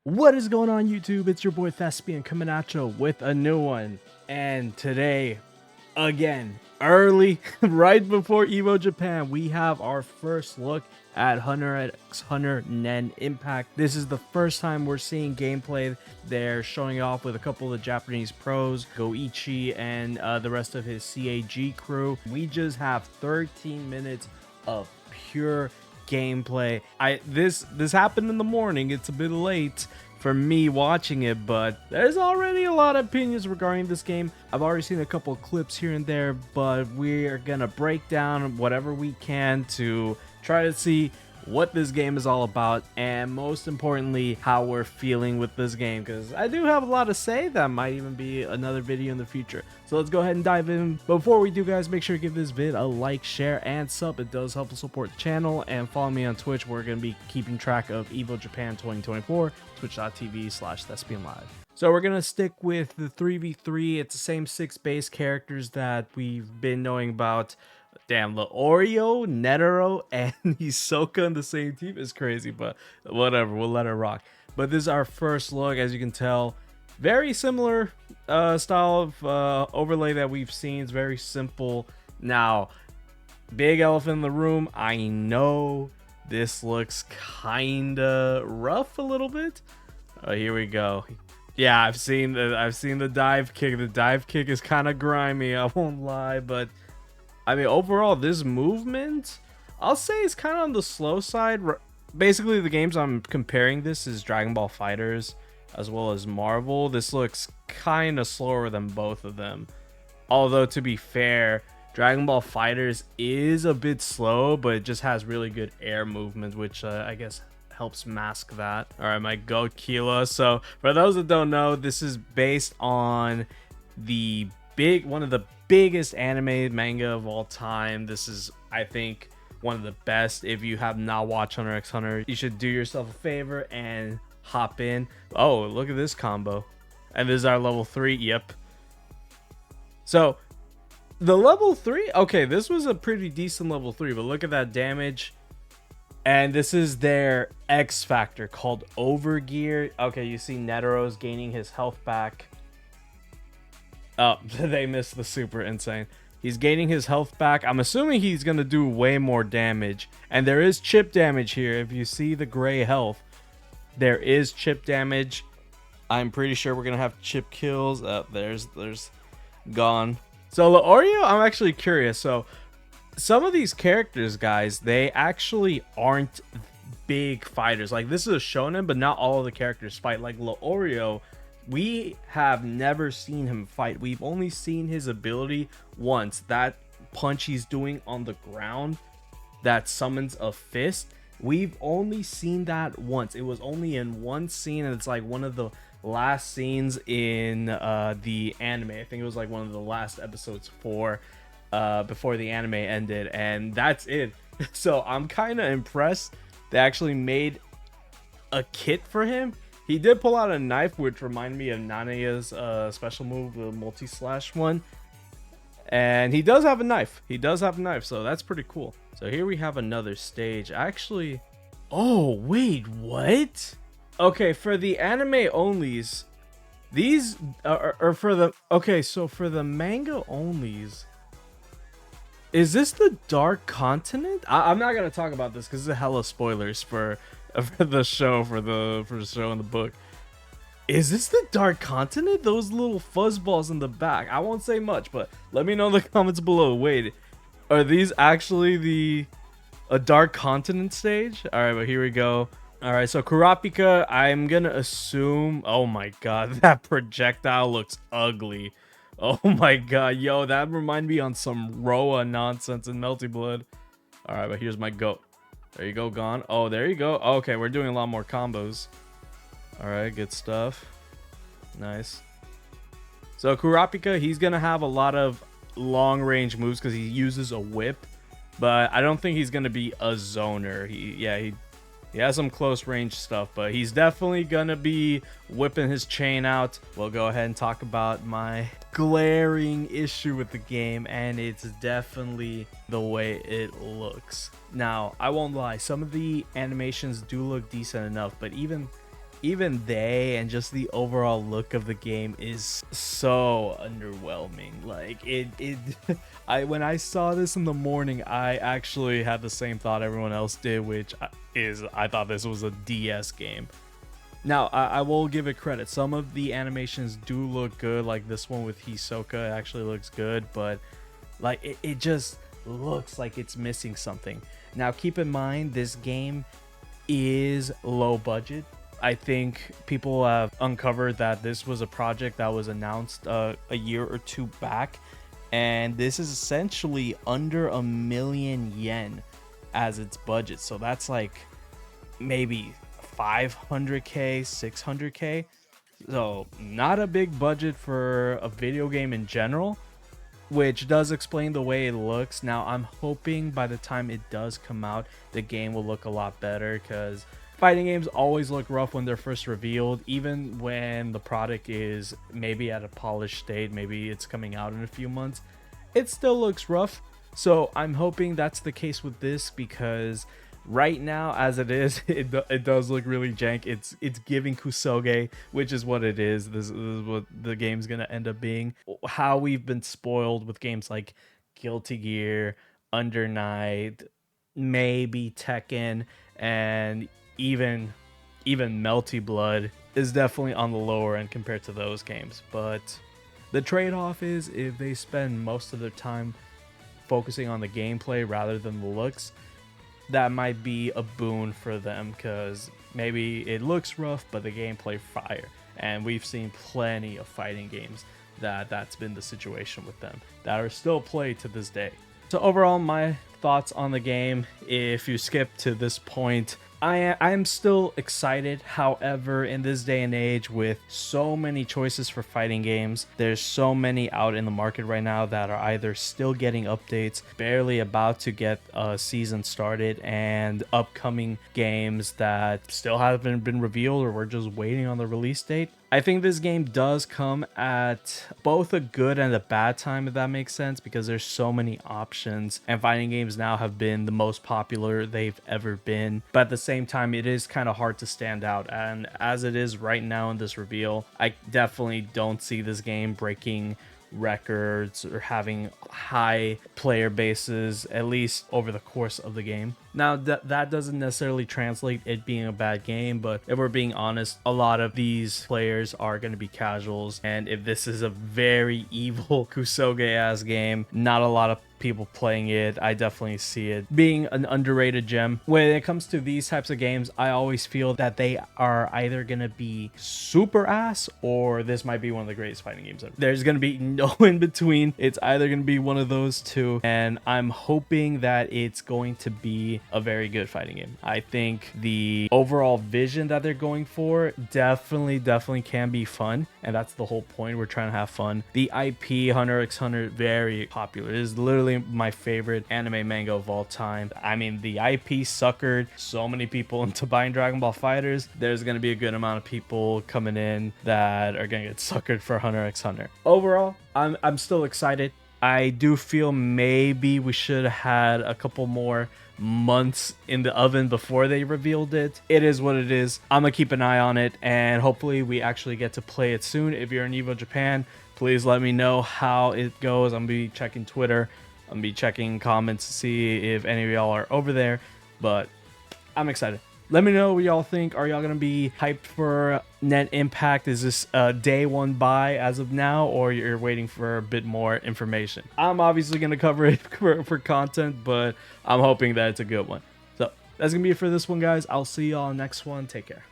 What is going on, YouTube? It's your boy Thespian coming at you with a new one. And today, again, early, right before Evo Japan, we have our first look at Hunter x Hunter Nen Impact. This is the first time we're seeing gameplay. They're showing it off with a couple of the Japanese pros, Goichi and the rest of his CAG crew. We just have 13 minutes of pure gameplay. This happened in the morning. It's a bit late for me watching it, but there's already a lot of opinions regarding this game. I've already seen a couple of clips here and there, but we are gonna break down whatever we can to try to see what this game is all about, and most importantly, how we're feeling with this game, because I do have a lot to say. That might even be another video in the future. So let's go ahead and dive in. Before we do, guys, make sure to give this vid a like, share, and sub. It does help to support the channel, and follow me on Twitch. We're going to be keeping track of Evo Japan 2024, twitch.tv/thespianlive. So we're going to stick with the 3v3. It's the same 6 base characters that we've been knowing about. Damn, Leorio, Netero, and Hisoka in the same team is crazy, but whatever, we'll let it rock. But this is our first look. As you can tell, very similar style of overlay that we've seen. It's very simple. Now, big elephant in the room, I know this looks kinda rough a little bit. Here we go. Yeah, I've seen the dive kick. The dive kick is kind of grimy, I won't lie, but I mean, overall, this movement, I'll say, is kind of on the slow side. Basically, the games I'm comparing this is Dragon Ball FighterZ as well as Marvel. This looks kind of slower than both of them. Although, to be fair, Dragon Ball FighterZ is a bit slow, but it just has really good air movement, which I guess helps mask that. All right, my goat Kilo. So, for those that don't know, this is based on one of the biggest anime manga of all time. This is, I think, one of the best. If you have not watched Hunter x Hunter, you should do yourself a favor and hop in. Oh, look at this combo. And this is our level 3. Yep. So the level 3, okay, this was a pretty decent level 3, but look at that damage. And this is their X factor called Overgear. Okay, you see Netero's gaining his health back. Oh, they missed the super. Insane. He's gaining his health back. I'm assuming he's going to do way more damage. And there is chip damage here. If you see the gray health, there is chip damage. I'm pretty sure we're going to have chip kills. There's gone. So Leorio, I'm actually curious. So some of these characters, guys, they actually aren't big fighters. Like, this is a shonen, but not all of the characters fight. Like Leorio, we have never seen him fight. We've only seen his ability once. That punch he's doing on the ground that summons a fist. We've only seen that once. It was only in one scene, and it's like one of the last scenes in the anime. I think it was like one of the last episodes before the anime ended, and that's it. So I'm kind of impressed they actually made a kit for him. He did pull out a knife, which reminded me of Nanaya's special move, the multi-slash one. And he does have a knife. So that's pretty cool. So here we have another stage. Actually, oh, wait, what? Okay, for the anime onlys, these are for the... Okay, so for the manga onlys, is this the Dark Continent? I'm not going to talk about this because it's hella spoilers for the show, for the show and the book. Is this the Dark Continent? Those little fuzzballs in the back. I won't say much, but let me know in the comments below. Wait, are these actually a Dark Continent stage? All right, but here we go. All right, so Kurapika, I'm gonna assume... Oh my god, that projectile looks ugly. Oh my god, yo, that reminded me on some Roa nonsense in Melty Blood. All right, but here's my goat. There you go, gone. Oh, there you go. Okay, we're doing a lot more combos. All right, good stuff. Nice. So Kurapika, he's going to have a lot of long-range moves because he uses a whip. But I don't think he's going to be a zoner. He has some close-range stuff, but he's definitely going to be whipping his chain out. We'll go ahead and talk about my glaring issue with the game, and it's definitely the way it looks. Now, I won't lie, some of the animations do look decent enough, but even even they and just the overall look of the game is so underwhelming. Like it I when I saw this in the morning, I actually had the same thought everyone else did, which is I thought this was a DS game. Now, I will give it credit. Some of the animations do look good, like this one with Hisoka actually looks good, but like it just looks like it's missing something. Now, keep in mind, this game is low budget. I think people have uncovered that this was a project that was announced a year or two back, and this is essentially under $1,000,000 as its budget. So that's like maybe 500k, 600k. So not a big budget for a video game in general, which does explain the way it looks. Now I'm hoping by the time it does come out, the game will look a lot better, because fighting games always look rough when they're first revealed. Even when the product is maybe at a polished state, maybe it's coming out in a few months, it still looks rough. So I'm hoping that's the case with this, because right now, as it is, it does look really jank. It's giving Kusoge, which is what it is. This is what the game's gonna end up being. How we've been spoiled with games like Guilty Gear, Under Night, maybe Tekken, and even Melty Blood is definitely on the lower end compared to those games. But the trade-off is, if they spend most of their time focusing on the gameplay rather than the looks, that might be a boon for them, because maybe it looks rough but the gameplay fire, and we've seen plenty of fighting games that's been the situation with them that are still played to this day. So overall, my thoughts on the game, if you skip to this point, I am still excited. However, in this day and age, with so many choices for fighting games, there's so many out in the market right now that are either still getting updates, barely about to get a season started, and upcoming games that still haven't been revealed, or we're just waiting on the release date. I think this game does come at both a good and a bad time, if that makes sense, because there's so many options, and fighting games now have been the most popular they've ever been. But at the same time, it is kind of hard to stand out, and as it is right now in this reveal, I definitely don't see this game breaking records or having high player bases, at least over the course of the game. Now that doesn't necessarily translate it being a bad game, but if we're being honest, a lot of these players are going to be casuals, and if this is a very evil Kusoge ass game, not a lot of people playing it. I definitely see it being an underrated gem. When it comes to these types of games, I always feel that they are either gonna be super ass, or this might be one of the greatest fighting games ever. There's gonna be no in between. It's either gonna be one of those two, and I'm hoping that it's going to be a very good fighting game. I think the overall vision that they're going for definitely can be fun, and that's the whole point. We're trying to have fun. The IP Hunter x Hunter, very popular. It is literally my favorite anime manga of all time. I mean, the IP suckered so many people into buying Dragon Ball FighterZ. There's going to be a good amount of people coming in that are going to get suckered for Hunter x Hunter. Overall, I'm still excited. I do feel maybe we should have had a couple more months in the oven before they revealed it. It is what it is. I'm gonna keep an eye on it, and hopefully we actually get to play it soon. If you're in Evo Japan, please let me know how it goes. I'm gonna be checking Twitter. I'm gonna be checking comments to see if any of y'all are over there, but I'm excited. Let me know what y'all think. Are y'all gonna be hyped for Net Impact? Is this a day one buy as of now, or you're waiting for a bit more information? I'm obviously gonna cover it for content, but I'm hoping that it's a good one. So that's gonna be it for this one, guys. I'll see y'all next one. Take care.